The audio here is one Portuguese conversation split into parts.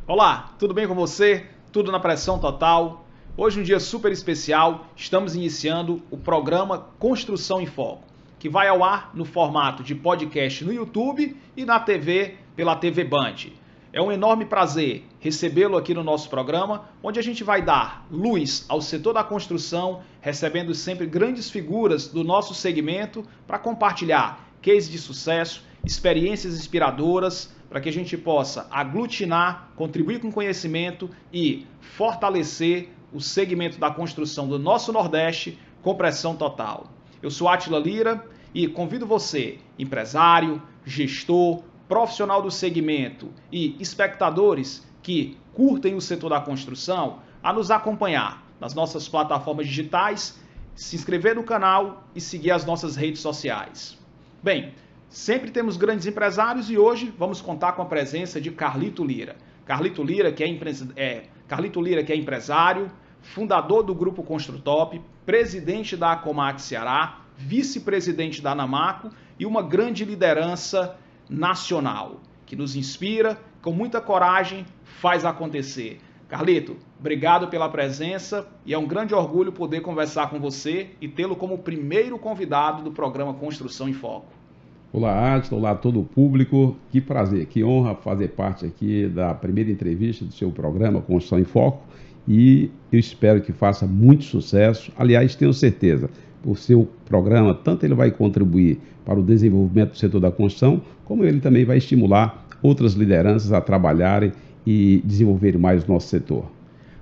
Olá, tudo bem com você? Tudo na pressão total? Hoje um dia super especial, estamos iniciando o programa Construção em Foco, que vai ao ar no formato de podcast no YouTube e na TV pela TV Band. É um enorme prazer recebê-lo aqui no nosso programa, onde a gente vai dar luz ao setor da construção, recebendo sempre grandes figuras do nosso segmento para compartilhar cases de sucesso, experiências inspiradoras, para que a gente possa aglutinar, contribuir com conhecimento e fortalecer o segmento da construção do nosso Nordeste com pressão total. Eu sou Átila Lira e convido você, empresário, gestor, profissional do segmento e espectadores que curtem o setor da construção, a nos acompanhar nas nossas plataformas digitais, se inscrever no canal e seguir as nossas redes sociais. Bem, sempre temos grandes empresários e hoje vamos contar com a presença de Carlito Lira. Carlito Lira, que é empresário, fundador do Grupo Construtop, presidente da Acomac Ceará, vice-presidente da Anamaco e uma grande liderança nacional, que nos inspira, com muita coragem, faz acontecer. Carlito, obrigado pela presença e é um grande orgulho poder conversar com você e tê-lo como primeiro convidado do programa Construção em Foco. Olá, Átila, olá a todo o público, que prazer, que honra fazer parte aqui da primeira entrevista do seu programa Construção em Foco e eu espero que faça muito sucesso. Aliás, tenho certeza, o seu programa, tanto ele vai contribuir para o desenvolvimento do setor da construção, como ele também vai estimular outras lideranças a trabalharem e desenvolverem mais o nosso setor.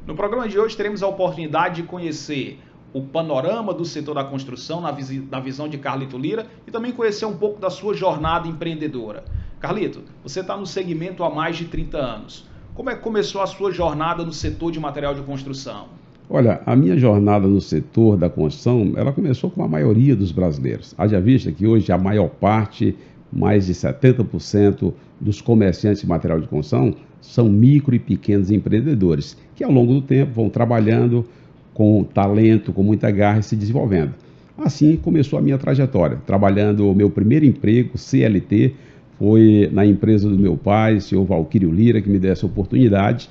No programa de hoje teremos a oportunidade de conhecer o panorama do setor da construção na visão de Carlito Lira e também conhecer um pouco da sua jornada empreendedora. Carlito, você está no segmento há mais de 30 anos. Como é que começou a sua jornada no setor de material de construção? Olha, a minha jornada no setor da construção, ela começou com a maioria dos brasileiros. Haja vista que hoje a maior parte, mais de 70% dos comerciantes de material de construção são micro e pequenos empreendedores, que ao longo do tempo vão trabalhando com talento, com muita garra e se desenvolvendo. Assim começou a minha trajetória, trabalhando o meu primeiro emprego, CLT, foi na empresa do meu pai, o senhor Valquírio Lira, que me deu essa oportunidade.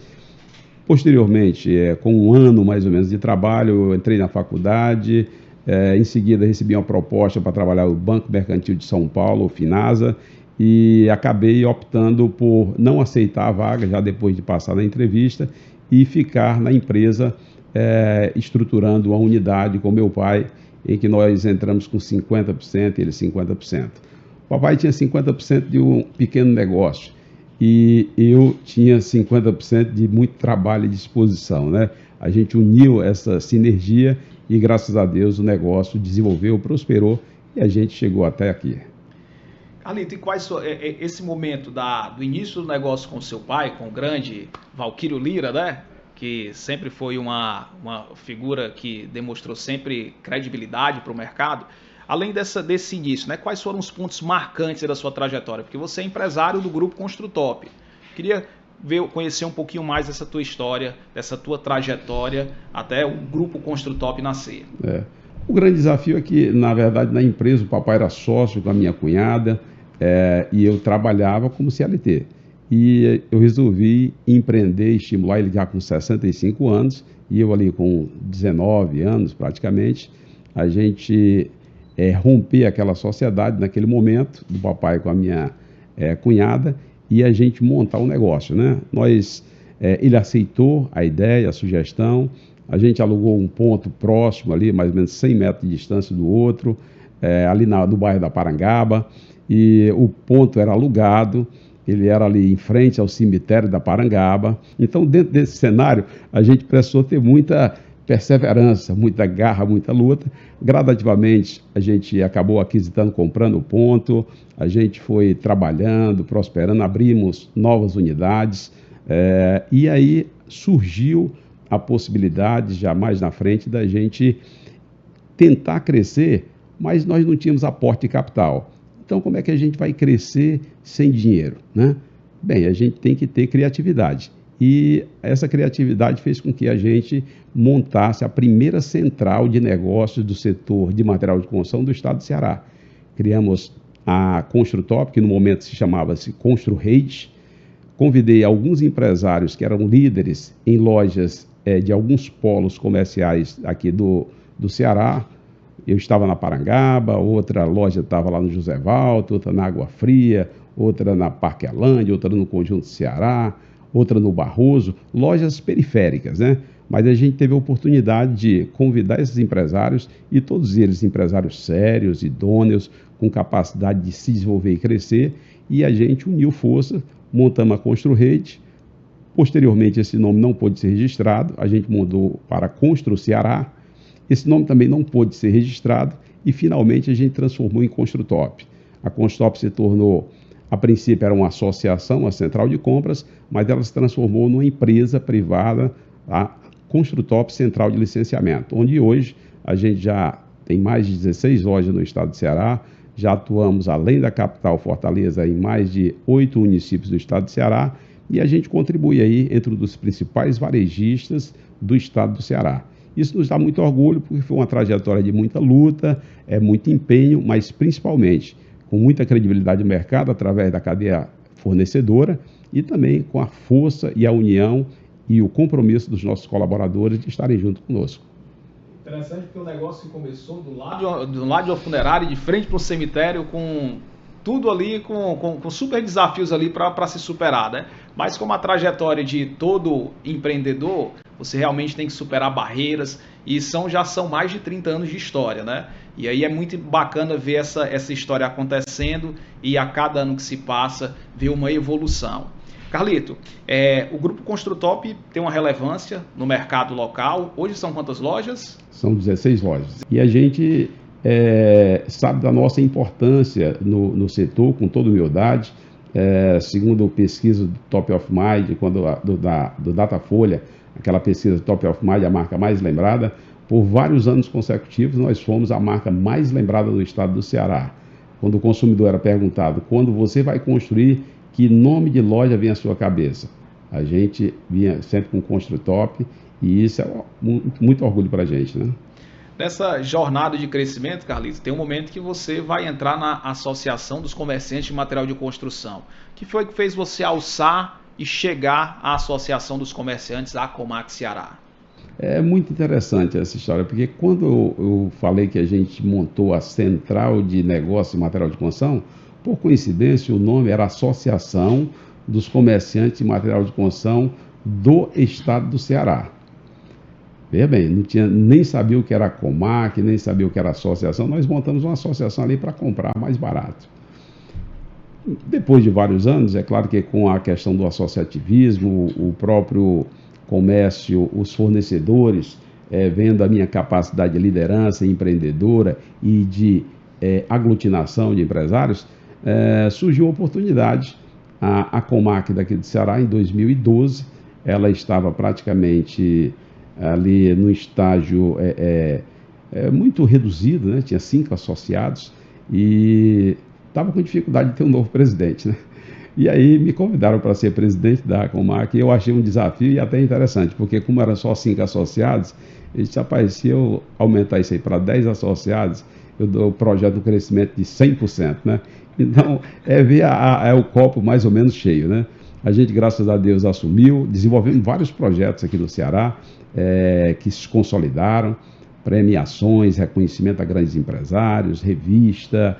Posteriormente, com um ano mais ou menos de trabalho, eu entrei na faculdade, em seguida recebi uma proposta para trabalhar no Banco Mercantil de São Paulo, o Finasa, e acabei optando por não aceitar a vaga, já depois de passar na entrevista, e ficar na empresa estruturando uma unidade com meu pai, em que nós entramos com 50% e ele 50%. O papai tinha 50% de um pequeno negócio e eu tinha 50% de muito trabalho e disposição, né? A gente uniu essa sinergia e, graças a Deus, o negócio desenvolveu, prosperou e a gente chegou até aqui. Carlito, e quais esse momento do início do negócio com seu pai, com o grande Valquírio Lira, né? Que sempre foi uma figura que demonstrou sempre credibilidade para o mercado. Além desse início, né, quais foram os pontos marcantes da sua trajetória? Porque você é empresário do Grupo Construtop. Queria conhecer um pouquinho mais dessa tua história, dessa tua trajetória até o Grupo Construtop nascer. O grande desafio é que, na verdade, na empresa o papai era sócio com a minha cunhada e eu trabalhava como CLT. E eu resolvi empreender e estimular ele já com 65 anos e eu ali com 19 anos praticamente, a gente romper aquela sociedade naquele momento, do papai com a minha cunhada, e a gente montar um negócio, né? Ele aceitou a ideia, a sugestão, a gente alugou um ponto próximo ali, mais ou menos 100 metros de distância do outro, ali no bairro da Parangaba, e o ponto era alugado, ele era ali em frente ao cemitério da Parangaba. Então, dentro desse cenário, a gente precisou ter muita perseverança, muita garra, muita luta. Gradativamente, a gente acabou aquisitando, comprando o ponto, a gente foi trabalhando, prosperando, abrimos novas unidades, e aí surgiu a possibilidade, já mais na frente, da gente tentar crescer, mas nós não tínhamos aporte de capital. Então, como é que a gente vai crescer sem dinheiro, né? Bem, a gente tem que ter criatividade. E essa criatividade fez com que a gente montasse a primeira central de negócios do setor de material de construção do estado de Ceará. Criamos a Construtop, que no momento se chamava-se ConstruRede, convidei alguns empresários que eram líderes em lojas de alguns polos comerciais aqui do Ceará. Eu estava na Parangaba, outra loja estava lá no José Valdo, outra na Água Fria, outra na Parquelândia, outra no Conjunto Ceará, outra no Barroso, lojas periféricas, né? Mas a gente teve a oportunidade de convidar esses empresários, e todos eles empresários sérios, idôneos, com capacidade de se desenvolver e crescer, e a gente uniu força, montamos a ConstruRede. Posteriormente, esse nome não pôde ser registrado, a gente mudou para Constru Ceará. Esse nome também não pôde ser registrado e, finalmente, a gente transformou em Construtop. A Construtop se tornou, a princípio, era uma associação, a central de compras, mas ela se transformou numa empresa privada, a Construtop Central de Licenciamento, onde hoje a gente já tem mais de 16 lojas no estado do Ceará, já atuamos, além da capital Fortaleza, em mais de 8 municípios do estado do Ceará, e a gente contribui aí entre um dos principais varejistas do estado do Ceará. Isso nos dá muito orgulho, porque foi uma trajetória de muita luta, muito empenho, mas principalmente com muita credibilidade no mercado através da cadeia fornecedora e também com a força e a união e o compromisso dos nossos colaboradores de estarem junto conosco. Interessante, porque o negócio começou do lado de uma funerária, de frente para um cemitério, com tudo ali, com super desafios ali para se superar, né? Mas como a trajetória de todo empreendedor, você realmente tem que superar barreiras, e já são mais de 30 anos de história, né? E aí é muito bacana ver essa história acontecendo, e a cada ano que se passa, ver uma evolução. Carlito, o Grupo Construtop tem uma relevância no mercado local. Hoje são quantas lojas? São 16 lojas. E a gente sabe da nossa importância no setor, com toda humildade. Segundo pesquisa do Top of Mind, do Datafolha, aquela pesquisa do Top of Mind, a marca mais lembrada, por vários anos consecutivos, nós fomos a marca mais lembrada do estado do Ceará. Quando o consumidor era perguntado, quando você vai construir, que nome de loja vem à sua cabeça? A gente vinha sempre com Construtop, e isso é muito orgulho para a gente, né? Nessa jornada de crescimento, Carlito, tem um momento que você vai entrar na Associação dos Comerciantes de Material de Construção. O que foi que fez você alçar e chegar à Associação dos Comerciantes, a Comac Ceará? É muito interessante essa história, porque quando eu falei que a gente montou a Central de Negócios e Material de Construção, por coincidência, o nome era Associação dos Comerciantes de Material de Construção do Estado do Ceará. Veja bem, nem sabia o que era a Comac, nem sabia o que era a associação. Nós montamos uma associação ali para comprar mais barato. Depois de vários anos, é claro que com a questão do associativismo, o próprio comércio, os fornecedores, vendo a minha capacidade de liderança empreendedora e de aglutinação de empresários, surgiu uma oportunidade. A Comac daqui do Ceará, em 2012, ela estava praticamente ali no estágio muito reduzido, né? Tinha 5 associados e estava com dificuldade de ter um novo presidente, né? E aí me convidaram para ser presidente da Comac, e eu achei um desafio e até interessante, porque como eram só 5 associados, eu disse, rapaz, se eu aumentar isso aí para 10 associados, eu dou o projeto do crescimento de 100%, né? Então, ver o copo mais ou menos cheio, né? A gente, graças a Deus, assumiu, desenvolvemos vários projetos aqui no Ceará, que se consolidaram, premiações, reconhecimento a grandes empresários, revista,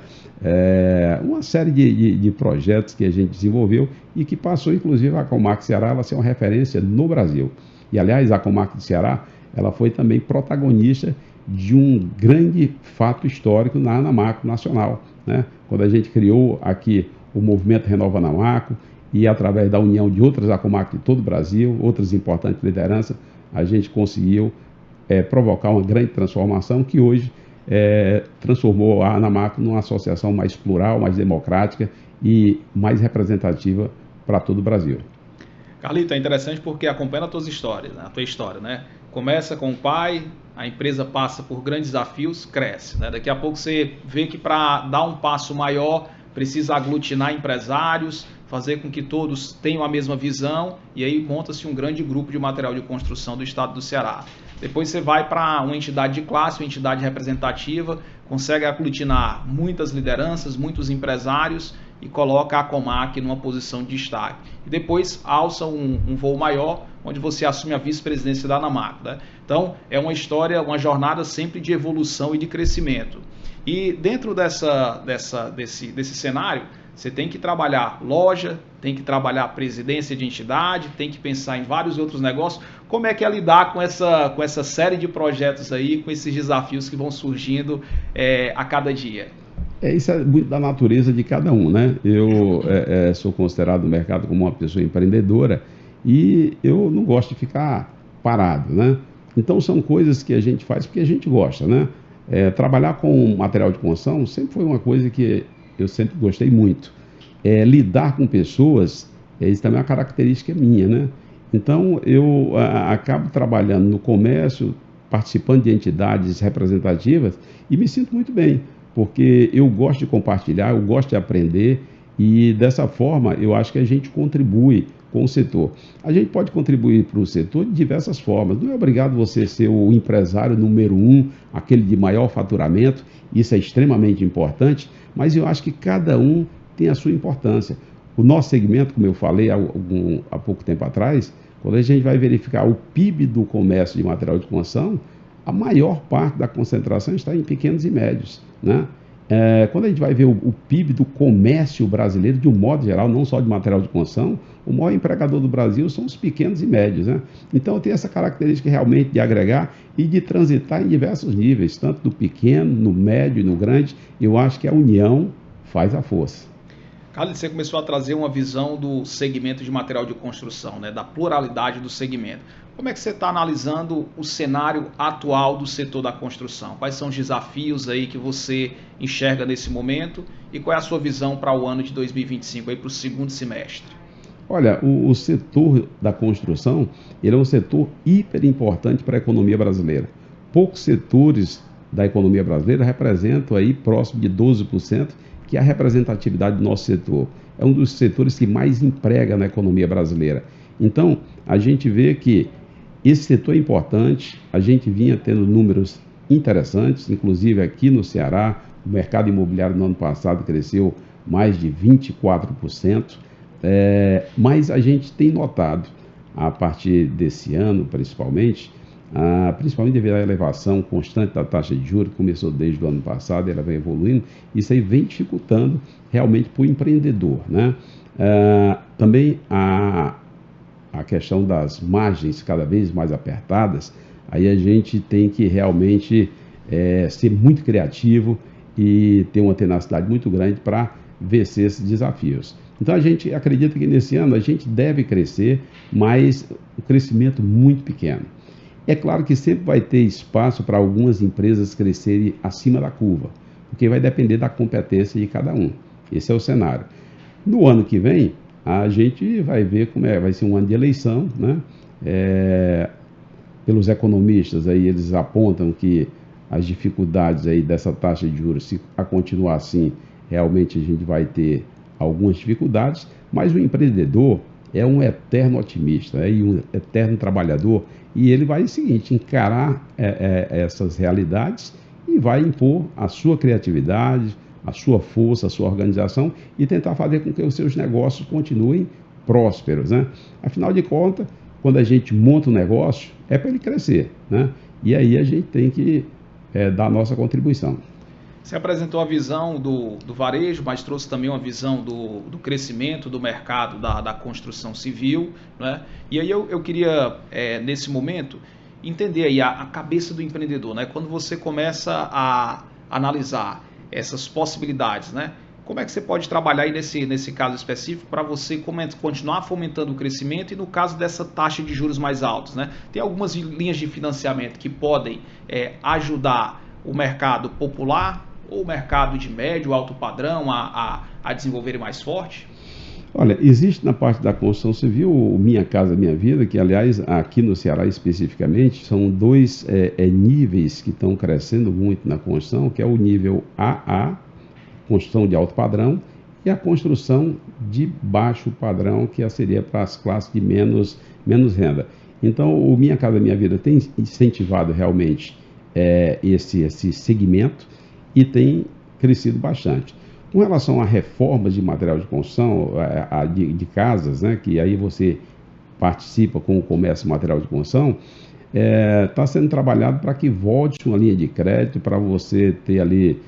uma série de projetos que a gente desenvolveu e que passou, inclusive, a Comac Ceará a ser uma referência no Brasil. E, aliás, a Comac do Ceará, ela foi também protagonista de um grande fato histórico na Anamaco Nacional, né? Quando a gente criou aqui o movimento Renova Anamaco, e através da união de outras Acomac de todo o Brasil, outras importantes lideranças, a gente conseguiu provocar uma grande transformação que hoje transformou a Anamaco numa associação mais plural, mais democrática e mais representativa para todo o Brasil. Carlito, é interessante porque acompanha a tua história, né? Começa com o pai, a empresa passa por grandes desafios, cresce, né? Daqui a pouco você vê que para dar um passo maior, precisa aglutinar empresários, fazer com que todos tenham a mesma visão, e aí monta-se um grande grupo de material de construção do estado do Ceará. Depois você vai para uma entidade de classe, uma entidade representativa, consegue aglutinar muitas lideranças, muitos empresários, e coloca a Comac numa posição de destaque. E depois alça um voo maior, onde você assume a vice-presidência da ANAMACO, né? Então, é uma história, uma jornada sempre de evolução e de crescimento. E dentro desse cenário, você tem que trabalhar loja, tem que trabalhar presidência de entidade, tem que pensar em vários outros negócios. Como é que é lidar com essa série de projetos aí, com esses desafios que vão surgindo a cada dia? Isso é muito da natureza de cada um, né? Eu sou considerado no mercado como uma pessoa empreendedora e eu não gosto de ficar parado, né? Então são coisas que a gente faz porque a gente gosta, né? Trabalhar com material de construção sempre foi uma coisa que eu sempre gostei muito. Lidar com pessoas, isso também é uma característica minha, né? Então eu acabo trabalhando no comércio, participando de entidades representativas e me sinto muito bem, porque eu gosto de compartilhar, eu gosto de aprender e dessa forma eu acho que a gente contribui com o setor. A gente pode contribuir para o setor de diversas formas. Não é obrigado você ser o empresário número 1, aquele de maior faturamento, isso é extremamente importante, mas eu acho que cada um tem a sua importância. O nosso segmento, como eu falei há pouco tempo atrás, quando a gente vai verificar o PIB do comércio de material de construção, a maior parte da concentração está em pequenos e médios, né? Quando a gente vai ver o PIB do comércio brasileiro, de um modo geral, não só de material de construção, o maior empregador do Brasil são os pequenos e médios, né? Então tem essa característica realmente de agregar e de transitar em diversos níveis, tanto do pequeno, no médio e no grande. Eu acho que a união faz a força. Carlos, você começou a trazer uma visão do segmento de material de construção, né? Da pluralidade do segmento. Como é que você está analisando o cenário atual do setor da construção? Quais são os desafios aí que você enxerga nesse momento e qual é a sua visão para o ano de 2025, aí para o segundo semestre? Olha, o setor da construção, ele é um setor hiper importante para a economia brasileira. Poucos setores da economia brasileira representam aí próximo de 12%, que é a representatividade do nosso setor. É um dos setores que mais emprega na economia brasileira. Então, a gente vê que esse setor é importante, a gente vinha tendo números interessantes, inclusive aqui no Ceará, o mercado imobiliário no ano passado cresceu mais de 24%, mas a gente tem notado, a partir desse ano principalmente devido à elevação constante da taxa de juros, que começou desde o ano passado, ela vem evoluindo, isso aí vem dificultando realmente para o empreendedor, né? Também a questão das margens cada vez mais apertadas, aí a gente tem que realmente ser muito criativo e ter uma tenacidade muito grande para vencer esses desafios. Então a gente acredita que nesse ano a gente deve crescer, mas um crescimento muito pequeno. É claro que sempre vai ter espaço para algumas empresas crescerem acima da curva, porque vai depender da competência de cada um. Esse é o cenário. No ano que vem, a gente vai ver como vai ser um ano de eleição, né? Pelos economistas, aí, eles apontam que as dificuldades aí dessa taxa de juros, se a continuar assim, realmente a gente vai ter algumas dificuldades, mas o empreendedor é um eterno otimista, e um eterno trabalhador, e ele vai, encarar essas realidades e vai impor a sua criatividade, a sua força, a sua organização e tentar fazer com que os seus negócios continuem prósperos, né? Afinal de contas, quando a gente monta um negócio, é para ele crescer, né? E aí a gente tem que dar a nossa contribuição. Você apresentou a visão do varejo, mas trouxe também uma visão do crescimento do mercado da construção civil, né? E aí eu queria, nesse momento, entender aí a cabeça do empreendedor, né? Quando você começa a analisar essas possibilidades, né? Como é que você pode trabalhar aí nesse caso específico para você continuar fomentando o crescimento e no caso dessa taxa de juros mais altos, né? Tem algumas linhas de financiamento que podem ajudar o mercado popular ou o mercado de médio, alto padrão a desenvolver mais forte? Olha, existe na parte da construção civil o Minha Casa Minha Vida, que aliás aqui no Ceará especificamente são dois níveis que estão crescendo muito na construção, que é o nível AA, construção de alto padrão, e a construção de baixo padrão, que seria para as classes de menos renda. Então o Minha Casa Minha Vida tem incentivado realmente esse segmento e tem crescido bastante. Com relação a reformas de material de construção, de casas, né, que aí você participa com o comércio de material de construção, está sendo trabalhado para que volte uma linha de crédito para você ter ali,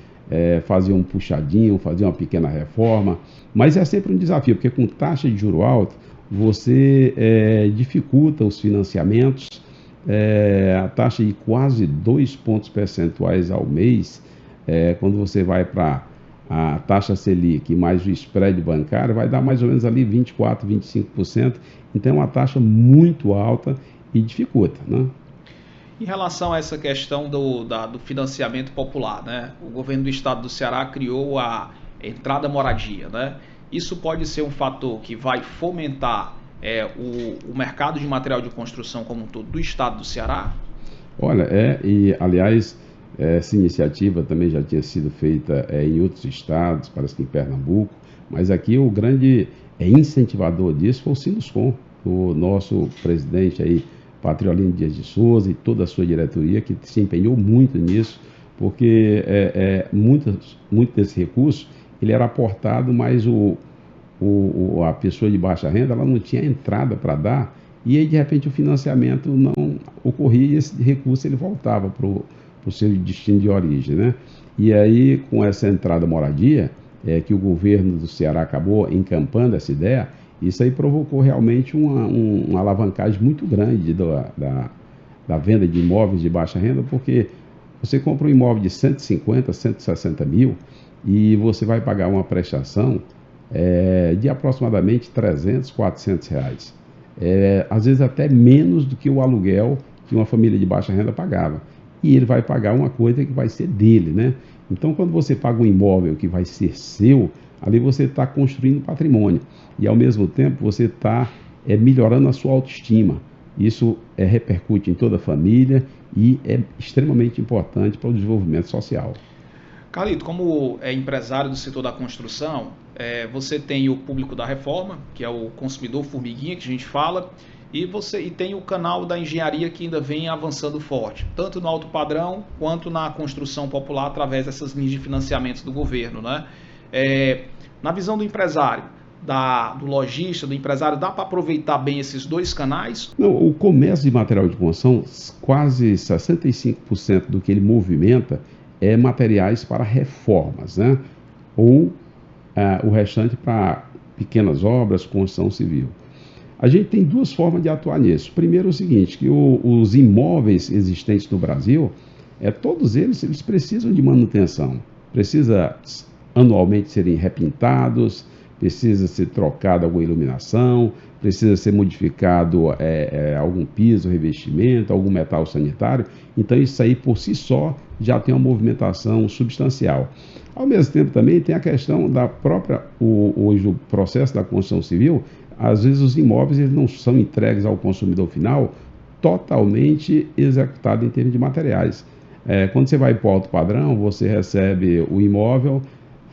fazer um puxadinho, fazer uma pequena reforma, mas é sempre um desafio, porque com taxa de juro alto, você dificulta os financiamentos, a taxa de quase 2 pontos percentuais ao mês, quando você vai para a taxa Selic mais o spread bancário, vai dar mais ou menos ali 24%, 25%, então é uma taxa muito alta e dificulta, né? Em relação a essa questão do financiamento popular, né? O governo do estado do Ceará criou a entrada moradia, né? Isso pode ser um fator que vai fomentar o mercado de material de construção como um todo do estado do Ceará? Olha, e aliás, essa iniciativa também já tinha sido feita em outros estados, parece que em Pernambuco, mas aqui o grande incentivador disso foi o Sinuscom, o nosso presidente aí, Patriolino Dias de Souza, e toda a sua diretoria, que se empenhou muito nisso, porque muito desse recurso ele era aportado, mas a pessoa de baixa renda ela não tinha entrada para dar, e aí de repente o financiamento não ocorria e esse recurso ele voltava para o seu destino de origem, né? E aí com essa entrada moradia, que o governo do Ceará acabou encampando essa ideia, isso aí provocou realmente uma alavancagem muito grande da venda de imóveis de baixa renda, porque você compra um imóvel de 150, 160 mil e você vai pagar uma prestação de aproximadamente 300, 400 reais. Às vezes até menos do que o aluguel que uma família de baixa renda pagava. E ele vai pagar uma coisa que vai ser dele, né? Então, quando você paga um imóvel que vai ser seu, ali você está construindo patrimônio. E, ao mesmo tempo, você está melhorando a sua autoestima. Isso repercute em toda a família e é extremamente importante para o desenvolvimento social. Carlito, como empresário do setor da construção, você tem o público da reforma, que é o consumidor formiguinha, que a gente fala, e tem o canal da engenharia que ainda vem avançando forte, tanto no alto padrão quanto na construção popular através dessas linhas de financiamentos do governo, né? Na visão do empresário, do lojista, do empresário, dá para aproveitar bem esses dois canais? Não, o comércio de material de construção, quase 65% do que ele movimenta é materiais para reformas, né? Ou o restante para pequenas obras, construção civil. A gente tem duas formas de atuar nisso. Primeiro é o seguinte, que os imóveis existentes no Brasil, todos eles precisam de manutenção. Precisa anualmente serem repintados, precisa ser trocada alguma iluminação, precisa ser modificado algum piso, revestimento, algum metal sanitário. Então isso aí por si só já tem uma movimentação substancial. Ao mesmo tempo também tem a questão da própria, hoje o processo da construção civil, às vezes os imóveis eles não são entregues ao consumidor final totalmente executado em termos de materiais. Quando você vai para o alto padrão, você recebe o imóvel,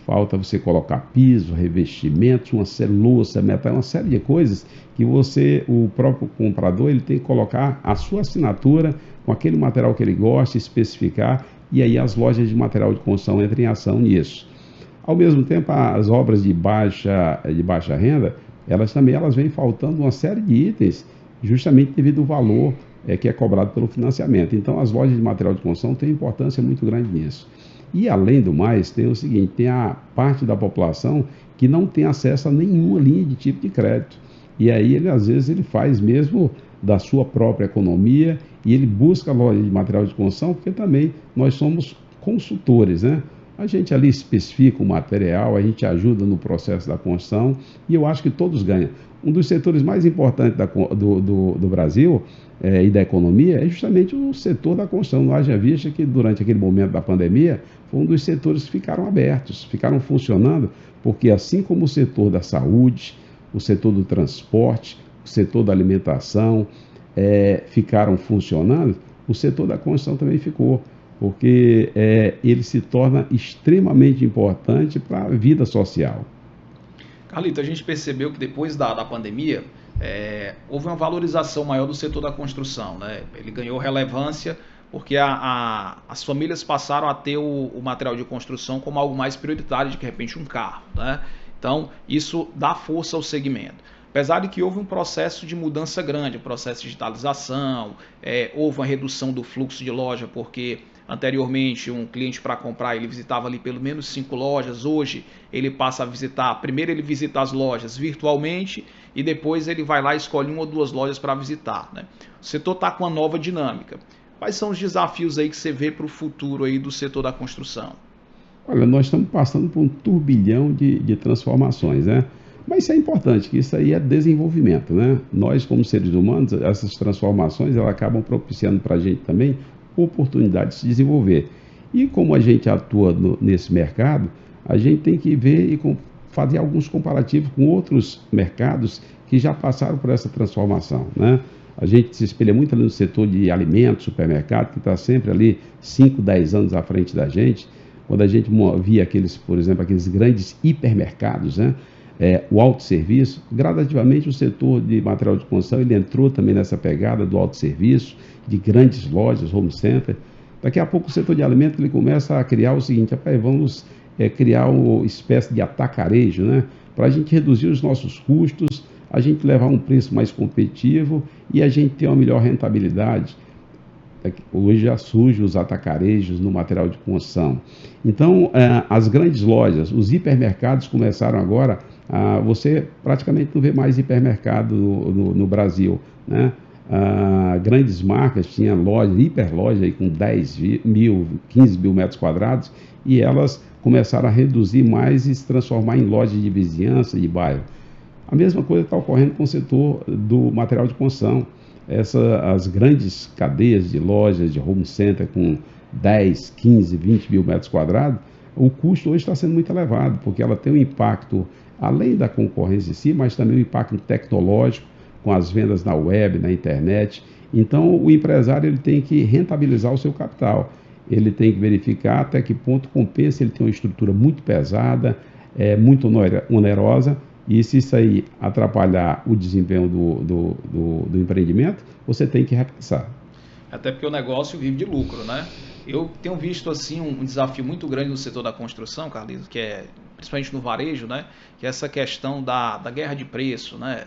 falta você colocar piso, revestimentos, uma celulose, metal, uma série de coisas que o próprio comprador, ele tem que colocar a sua assinatura com aquele material que ele gosta, especificar, e aí as lojas de material de construção entram em ação nisso. Ao mesmo tempo, as obras de baixa renda, elas vêm faltando uma série de itens, justamente devido ao valor que é cobrado pelo financiamento. Então, as lojas de material de construção têm importância muito grande nisso. E, além do mais, tem o seguinte, tem a parte da população que não tem acesso a nenhuma linha de tipo de crédito. E aí, às vezes, ele faz mesmo da sua própria economia e ele busca a loja de material de construção, porque também nós somos consultores, né? A gente ali especifica o material, a gente ajuda no processo da construção e eu acho que todos ganham. Um dos setores mais importantes do Brasil e da economia é justamente o setor da construção. Haja vista que durante aquele momento da pandemia foi um dos setores que ficaram abertos, ficaram funcionando, porque assim como o setor da saúde, o setor do transporte, o setor da alimentação ficaram funcionando, o setor da construção também ficou. Porque ele se torna extremamente importante para a vida social. Carlito, a gente percebeu que depois da pandemia, houve uma valorização maior do setor da construção, né? Ele ganhou relevância porque as famílias passaram a ter o material de construção como algo mais prioritário de repente um carro, né? Então isso dá força ao segmento. Apesar de que houve um processo de mudança grande, um processo de digitalização, houve uma redução do fluxo de loja, porque anteriormente um cliente para comprar ele visitava ali pelo menos 5 lojas, hoje ele passa a visitar, primeiro ele visita as lojas virtualmente e depois ele vai lá e escolhe 1 ou 2 lojas para visitar, né? O setor está com uma nova dinâmica. Quais são os desafios aí que você vê para o futuro aí do setor da construção? Olha, nós estamos passando por um turbilhão de transformações, né? Mas isso é importante, que isso aí é desenvolvimento, né? Nós, como seres humanos, essas transformações, elas acabam propiciando para a gente também oportunidade de se desenvolver. E como a gente atua nesse mercado, a gente tem que ver e fazer alguns comparativos com outros mercados que já passaram por essa transformação, né? A gente se espelha muito ali no setor de alimentos, supermercado, que está sempre ali 5, 10 anos à frente da gente. Quando a gente via aqueles, por exemplo, aqueles grandes hipermercados, né? O autosserviço, gradativamente o setor de material de construção ele entrou também nessa pegada do autosserviço, de grandes lojas, home center. Daqui a pouco o setor de alimentos ele começa a criar o seguinte, rapaz, vamos criar uma espécie de atacarejo, né? Para a gente reduzir os nossos custos, a gente levar um preço mais competitivo e a gente ter uma melhor rentabilidade. Hoje já surgem os atacarejos no material de construção. Então, as grandes lojas, os hipermercados começaram agora, você praticamente não vê mais hipermercado no Brasil, né? Grandes marcas tinham lojas, hiperloja com 10 mil, 15 mil metros quadrados e elas começaram a reduzir mais e se transformar em lojas de vizinhança, de bairro. A mesma coisa está ocorrendo com o setor do material de construção. As grandes cadeias de lojas, de home center com 10, 15, 20 mil metros quadrados, o custo hoje está sendo muito elevado, porque ela tem um impacto, além da concorrência em si, mas também um impacto tecnológico, com as vendas na web, na internet. Então, o empresário ele tem que rentabilizar o seu capital. Ele tem que verificar até que ponto compensa ele ter uma estrutura muito pesada, muito onerosa, e se isso aí atrapalhar o desempenho do empreendimento, você tem que repensar. Até porque o negócio vive de lucro, né? Eu tenho visto assim um desafio muito grande no setor da construção, Carlitos, que é principalmente no varejo, né? Que é essa questão da guerra de preço, né?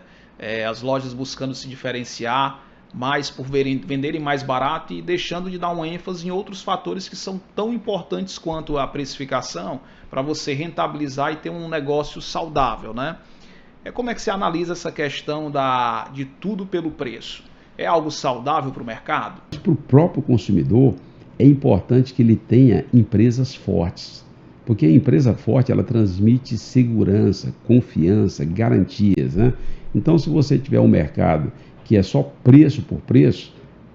As lojas buscando se diferenciar mais por venderem mais barato e deixando de dar uma ênfase em outros fatores que são tão importantes quanto a precificação para você rentabilizar e ter um negócio saudável, né? Como é que você analisa essa questão de tudo pelo preço? É algo saudável para o mercado? Para o próprio consumidor, é importante que ele tenha empresas fortes, porque a empresa forte ela transmite segurança, confiança, garantias, né? Então, se você tiver um mercado que é só preço por preço,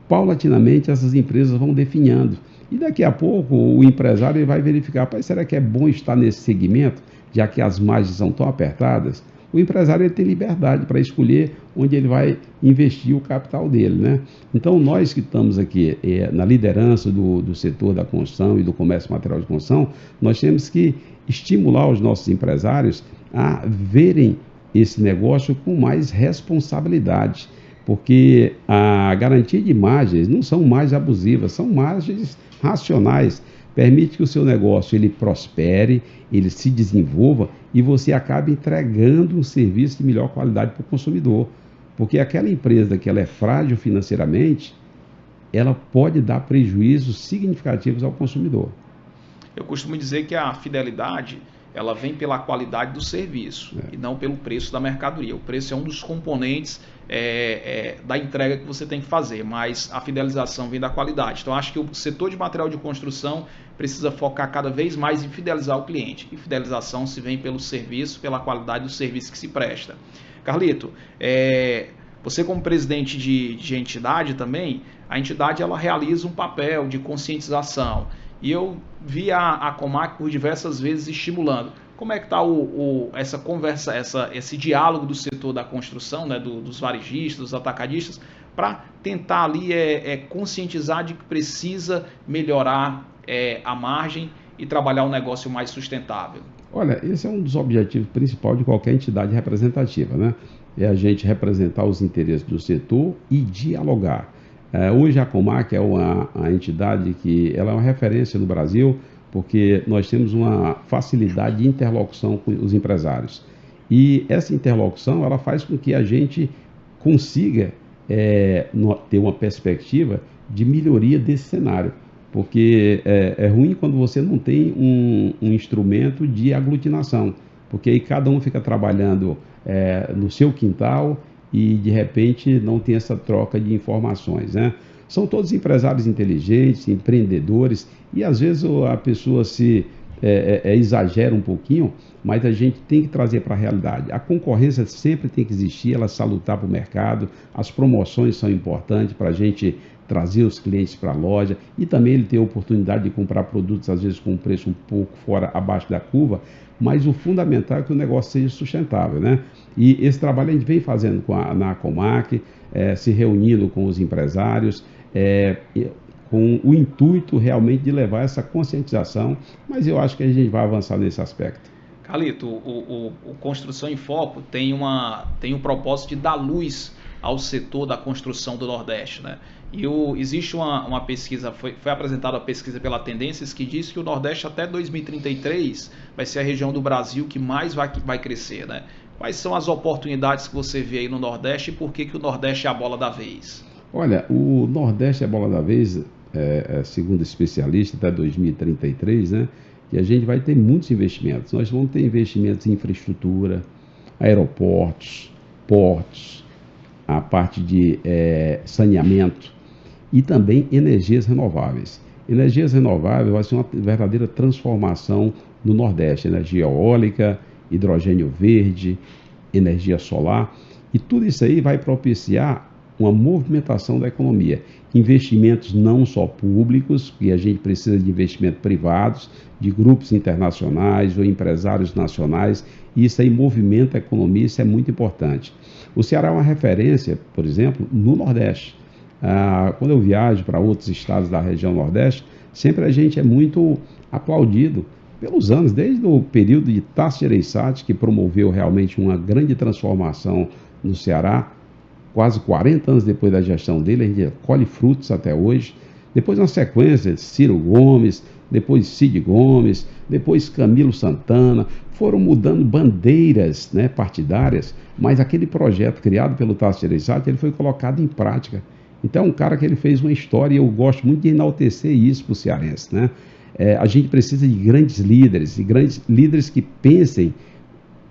paulatinamente essas empresas vão definhando. E daqui a pouco o empresário ele vai verificar, será que é bom estar nesse segmento, já que as margens são tão apertadas? O empresário ele tem liberdade para escolher onde ele vai investir o capital dele, né? Então, nós que estamos aqui na liderança do setor da construção e do comércio material de construção, nós temos que estimular os nossos empresários a verem esse negócio com mais responsabilidade, porque a garantia de margens não são margens abusivas, são margens racionais. Permite que o seu negócio ele prospere, ele se desenvolva e você acabe entregando um serviço de melhor qualidade para o consumidor. Porque aquela empresa que ela é frágil financeiramente, ela pode dar prejuízos significativos ao consumidor. Eu costumo dizer que a fidelidade ela vem pela qualidade do serviço e não pelo preço da mercadoria. O preço é um dos componentes da entrega que você tem que fazer, mas a fidelização vem da qualidade. Então, acho que o setor de material de construção precisa focar cada vez mais em fidelizar o cliente. E fidelização se vem pelo serviço, pela qualidade do serviço que se presta. Carlito, você como presidente de entidade também, a entidade ela realiza um papel de conscientização. E eu vi a Comac por diversas vezes estimulando. Como é que está essa conversa, esse diálogo do setor da construção, né, dos varejistas, dos atacadistas, para tentar ali conscientizar de que precisa melhorar a margem e trabalhar um negócio mais sustentável? Olha, esse é um dos objetivos principais de qualquer entidade representativa, né? É a gente representar os interesses do setor e dialogar. Hoje a Comac é uma entidade que ela é uma referência no Brasil, porque nós temos uma facilidade de interlocução com os empresários. E essa interlocução ela faz com que a gente consiga ter uma perspectiva de melhoria desse cenário. Porque é ruim quando você não tem um instrumento de aglutinação, porque aí cada um fica trabalhando no seu quintal e de repente não tem essa troca de informações, né? São todos empresários inteligentes, empreendedores, e às vezes a pessoa exagera um pouquinho, mas a gente tem que trazer para a realidade. A concorrência sempre tem que existir, ela salutar para o mercado, as promoções são importantes para a gente trazer os clientes para a loja e também ele ter a oportunidade de comprar produtos, às vezes com um preço um pouco abaixo da curva, mas o fundamental é que o negócio seja sustentável, né? E esse trabalho a gente vem fazendo na Comac, se reunindo com os empresários, com o intuito realmente de levar essa conscientização, mas eu acho que a gente vai avançar nesse aspecto. Carlito, o Construção em Foco tem o propósito de dar luz ao setor da construção do Nordeste, né? E existe uma pesquisa, foi apresentada a pesquisa pela Tendências, que diz que o Nordeste até 2033 vai ser a região do Brasil que mais vai crescer, né? Quais são as oportunidades que você vê aí no Nordeste e por que o Nordeste é a bola da vez? Olha, o Nordeste é a bola da vez, segundo especialistas, até 2033, né? E a gente vai ter muitos investimentos. Nós vamos ter investimentos em infraestrutura, aeroportos, portos, a parte de saneamento e também energias renováveis. Energias renováveis vai ser uma verdadeira transformação no Nordeste, energia eólica, hidrogênio verde, energia solar, e tudo isso aí vai propiciar uma movimentação da economia. Investimentos não só públicos, porque a gente precisa de investimentos privados, de grupos internacionais ou empresários nacionais, e isso aí movimenta a economia, isso é muito importante. O Ceará é uma referência, por exemplo, no Nordeste. Quando eu viajo para outros estados da região Nordeste, sempre a gente é muito aplaudido pelos anos, desde o período de Tasso Gereissati, que promoveu realmente uma grande transformação no Ceará, quase 40 anos depois da gestão dele, a gente colhe frutos até hoje. Depois uma sequência, Ciro Gomes, depois Cid Gomes, depois Camilo Santana, foram mudando bandeiras, né, partidárias, mas aquele projeto criado pelo Tasso Gereissati, ele foi colocado em prática. Então é um cara que ele fez uma história e eu gosto muito de enaltecer isso para o cearense, né? A gente precisa de grandes líderes que pensem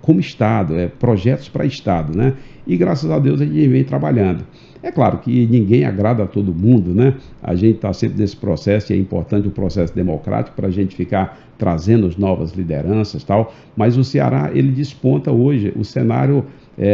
como Estado, projetos para Estado, né? E graças a Deus a gente vem trabalhando. É claro que ninguém agrada a todo mundo, né? A gente está sempre nesse processo e é importante o processo democrático para a gente ficar trazendo as novas lideranças e tal, mas o Ceará, ele desponta hoje, o cenário,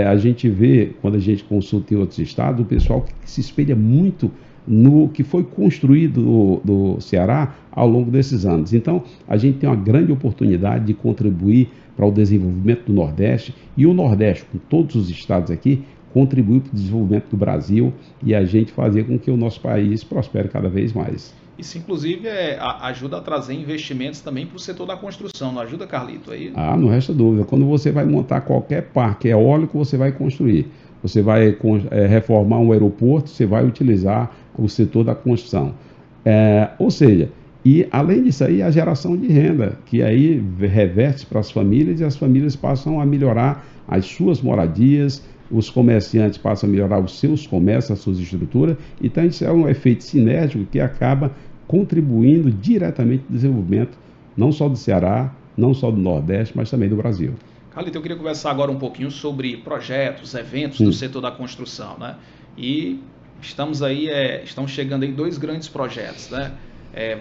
a gente vê, quando a gente consulta em outros estados, o pessoal que se espelha muito no que foi construído do Ceará ao longo desses anos. Então, a gente tem uma grande oportunidade de contribuir para o desenvolvimento do Nordeste, e o Nordeste, com todos os estados aqui, contribuir para o desenvolvimento do Brasil e a gente fazer com que o nosso país prospere cada vez mais. Isso, inclusive, ajuda a trazer investimentos também para o setor da construção, não ajuda, Carlito? Aí... não resta dúvida. Quando você vai montar qualquer parque eólico, você vai construir. Você vai reformar um aeroporto, você vai utilizar o setor da construção. Ou seja, e além disso aí, a geração de renda, que aí reverte para as famílias e as famílias passam a melhorar as suas moradias, os comerciantes passam a melhorar os seus comércios, as suas estruturas, então isso é um efeito sinérgico que acaba contribuindo diretamente para o desenvolvimento, não só do Ceará, não só do Nordeste, mas também do Brasil. Carlito, eu queria conversar agora um pouquinho sobre projetos, eventos do setor da construção, né? E estão chegando aí 2 grandes projetos, né?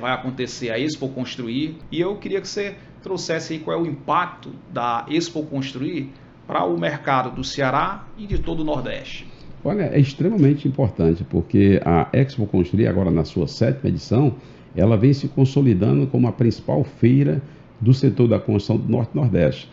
Vai acontecer a Expo Construir, e eu queria que você trouxesse aí qual é o impacto da Expo Construir para o mercado do Ceará e de todo o Nordeste. Olha, é extremamente importante, porque a Expo Construir, agora na sua 7ª edição, ela vem se consolidando como a principal feira do setor da construção do Norte e Nordeste.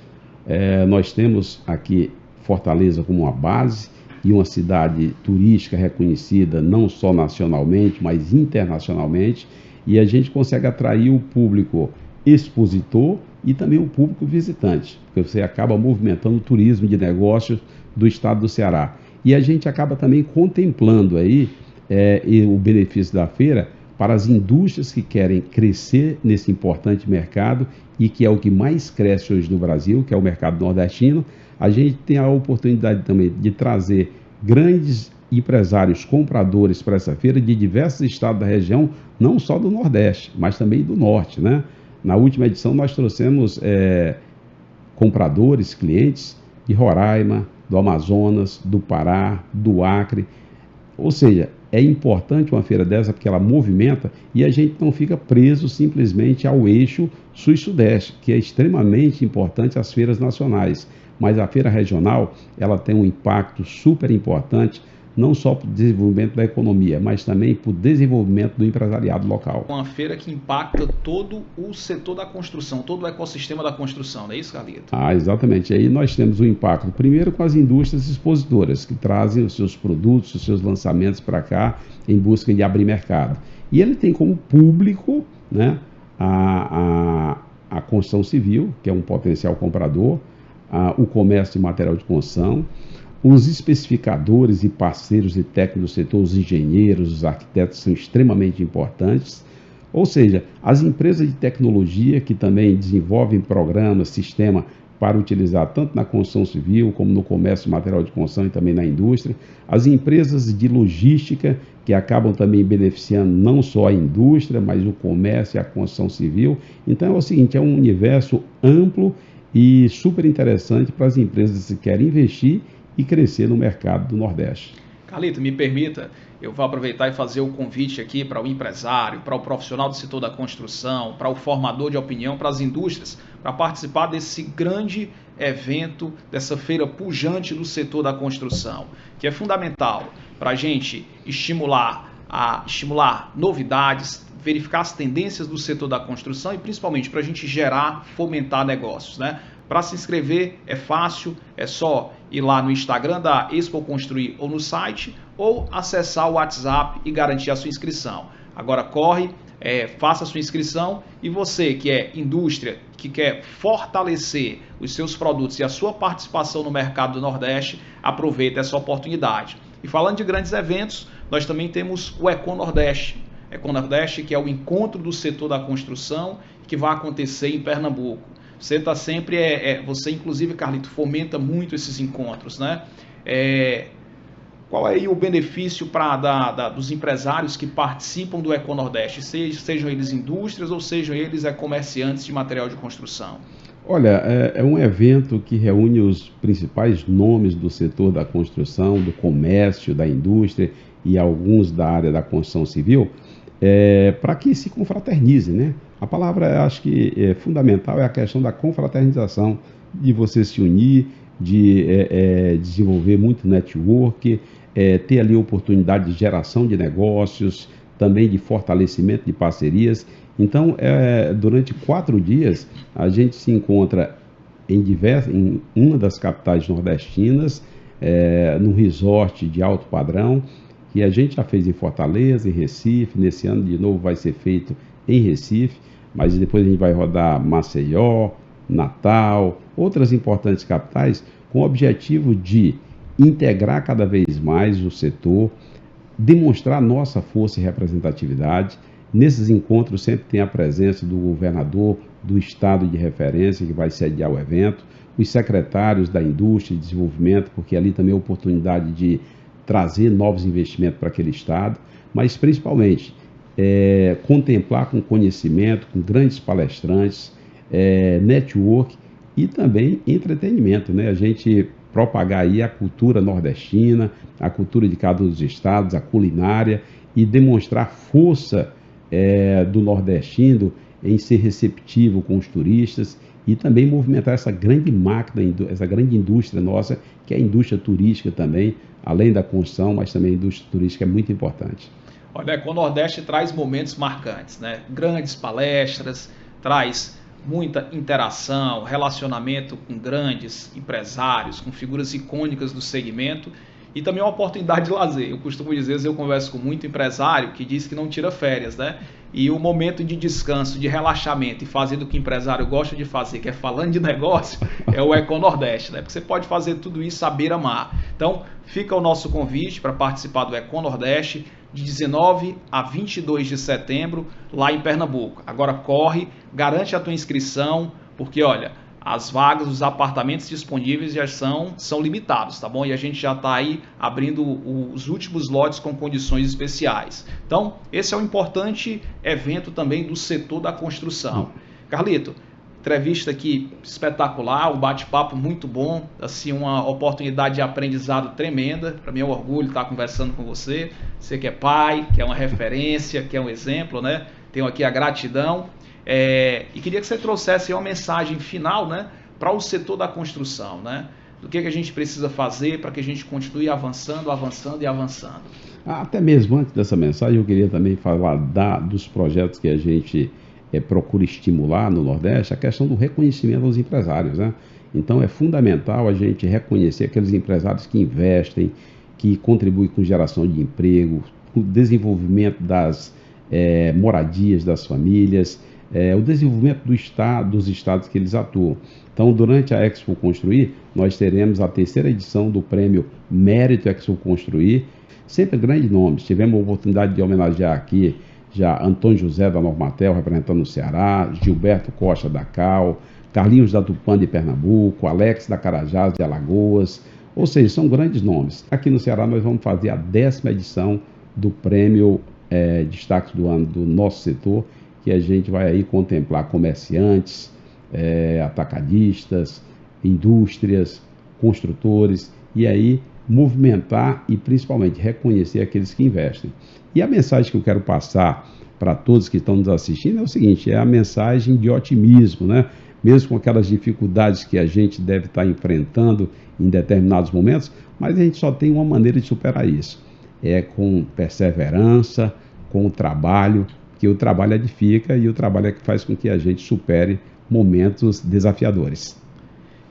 Nós temos aqui Fortaleza como uma base e uma cidade turística reconhecida não só nacionalmente, mas internacionalmente, e a gente consegue atrair o público expositor e também o público visitante, porque você acaba movimentando o turismo de negócios do estado do Ceará. E a gente acaba também contemplando aí e o benefício da feira para as indústrias que querem crescer nesse importante mercado e que é o que mais cresce hoje no Brasil, que é o mercado nordestino. A gente tem a oportunidade também de trazer grandes empresários compradores para essa feira de diversos estados da região, não só do Nordeste, mas também do Norte, né? Na última edição nós trouxemos compradores, clientes de Roraima, do Amazonas, do Pará, do Acre. Ou seja, é importante uma feira dessa porque ela movimenta e a gente não fica preso simplesmente ao eixo sul e sudeste, que é extremamente importante as feiras nacionais. Mas a feira regional, ela tem um impacto super importante, não só para o desenvolvimento da economia, mas também para o desenvolvimento do empresariado local. Uma feira que impacta todo o setor da construção, todo o ecossistema da construção, não é isso, Carlito? Exatamente. Aí nós temos o impacto, primeiro com as indústrias expositoras, que trazem os seus produtos, os seus lançamentos para cá, em busca de abrir mercado. E ele tem como público, né, a construção civil, que é um potencial comprador, o comércio de material de construção, os especificadores e parceiros e técnicos do setor, os engenheiros, os arquitetos são extremamente importantes. Ou seja, as empresas de tecnologia que também desenvolvem programas, sistema para utilizar tanto na construção civil como no comércio de material de construção e também na indústria. As empresas de logística que acabam também beneficiando não só a indústria, mas o comércio e a construção civil. Então é o seguinte, é um universo amplo e super interessante para as empresas que querem investir e crescer no mercado do Nordeste. Carlito, me permita, eu vou aproveitar e fazer o convite aqui para o empresário, para o profissional do setor da construção, para o formador de opinião, para as indústrias, para participar desse grande evento, dessa feira pujante do setor da construção, que é fundamental para a gente estimular novidades, verificar as tendências do setor da construção e principalmente para a gente gerar, fomentar negócios, né? Para se inscrever é fácil, é só ir lá no Instagram da Expo Construir ou no site, ou acessar o WhatsApp e garantir a sua inscrição. Agora corre, faça a sua inscrição e você que é indústria, que quer fortalecer os seus produtos e a sua participação no mercado do Nordeste, aproveita essa oportunidade. E falando de grandes eventos, nós também temos o EcoNordeste. EcoNordeste, que é o encontro do setor da construção, que vai acontecer em Pernambuco. Você está sempre, você inclusive, Carlito, fomenta muito esses encontros, né? Qual é aí o benefício dos empresários que participam do EcoNordeste, sejam eles indústrias ou sejam eles comerciantes de material de construção? Olha, é um evento que reúne os principais nomes do setor da construção, do comércio, da indústria e alguns da área da construção civil, para que se confraternize, né? A palavra, acho que fundamental é a questão da confraternização, de você se unir, de desenvolver muito network, ter ali oportunidade de geração de negócios, também de fortalecimento de parcerias. Então, durante 4 dias, a gente se encontra em uma das capitais nordestinas, num resort de alto padrão, que a gente já fez em Fortaleza, em Recife. Nesse ano, de novo, vai ser feito em Recife, mas depois a gente vai rodar Maceió, Natal, outras importantes capitais, com o objetivo de integrar cada vez mais o setor, demonstrar nossa força e representatividade. Nesses encontros sempre tem a presença do governador do estado de referência, que vai sediar o evento, os secretários da indústria e desenvolvimento, porque ali também é oportunidade de trazer novos investimentos para aquele estado, mas principalmente contemplar com conhecimento, com grandes palestrantes, network e também entretenimento, né? A gente propagar aí a cultura nordestina, a cultura de cada um dos estados, a culinária e demonstrar força do nordestino em ser receptivo com os turistas e também movimentar essa grande máquina, essa grande indústria nossa, que é a indústria turística também, além da construção, mas também a indústria turística é muito importante. Olha, a EcoNordeste traz momentos marcantes, né? Grandes palestras, traz muita interação, relacionamento com grandes empresários, com figuras icônicas do segmento e também uma oportunidade de lazer. Eu costumo dizer, eu converso com muito empresário que diz que não tira férias, né? E o momento de descanso, de relaxamento e fazer do que o empresário gosta de fazer, que é falando de negócio, é o EcoNordeste, né? Porque você pode fazer tudo isso à beira-mar. Então, fica o nosso convite para participar do EcoNordeste. de 19 a 22 de setembro, lá em Pernambuco. Agora corre, garante a tua inscrição, porque olha, as vagas, os apartamentos disponíveis já são limitados, tá bom? E a gente já está aí abrindo os últimos lotes com condições especiais. Então, esse é um importante evento também do setor da construção. Carlito, entrevista aqui espetacular, um bate-papo muito bom, assim, uma oportunidade de aprendizado tremenda. Para mim é um orgulho estar conversando com você. Você que é pai, que é uma referência, que é um exemplo, né? Tenho aqui a gratidão. E queria que você trouxesse uma mensagem final, né, para o setor da construção, né? Do que a gente precisa fazer para que a gente continue avançando, avançando e avançando. Até mesmo antes dessa mensagem, eu queria também falar dos projetos que a gente procura estimular no Nordeste, a questão do reconhecimento aos empresários, né? Então é fundamental a gente reconhecer aqueles empresários que investem, que contribuem com geração de emprego, com o desenvolvimento das moradias das famílias, o desenvolvimento dos estados que eles atuam. Então, durante a Expo Construir, nós teremos a 3ª edição do prêmio Mérito Expo Construir, sempre grandes nomes. Tivemos a oportunidade de homenagear aqui já Antônio José da Normatel, representando o Ceará, Gilberto Costa da Cal, Carlinhos da Tupã de Pernambuco, Alex da Carajás de Alagoas, ou seja, são grandes nomes. Aqui no Ceará nós vamos fazer a 10ª edição do prêmio Destaques do Ano do nosso setor, que a gente vai aí contemplar comerciantes, atacadistas, indústrias, construtores, e aí movimentar e principalmente reconhecer aqueles que investem. E a mensagem que eu quero passar para todos que estão nos assistindo é o seguinte, é a mensagem de otimismo, né? Mesmo com aquelas dificuldades que a gente deve estar enfrentando em determinados momentos, mas a gente só tem uma maneira de superar isso, é com perseverança, com o trabalho, que o trabalho edifica e o trabalho é que faz com que a gente supere momentos desafiadores.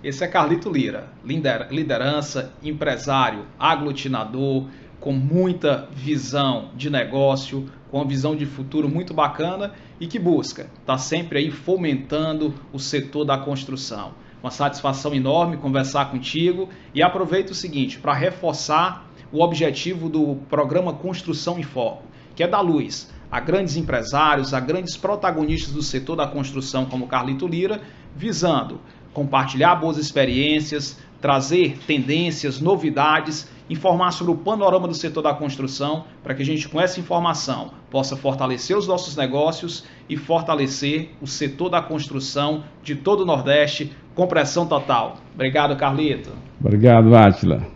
Esse é Carlito Lira, liderança, empresário, aglutinador, com muita visão de negócio, com uma visão de futuro muito bacana e que busca estar sempre aí fomentando o setor da construção. Uma satisfação enorme conversar contigo e aproveito o seguinte, para reforçar o objetivo do programa Construção em Foco, que é dar luz a grandes empresários, a grandes protagonistas do setor da construção como Carlito Lira, visando compartilhar boas experiências, trazer tendências, novidades, informar sobre o panorama do setor da construção, para que a gente com essa informação possa fortalecer os nossos negócios e fortalecer o setor da construção de todo o Nordeste com pressão total. Obrigado, Carlito. Obrigado, Átila.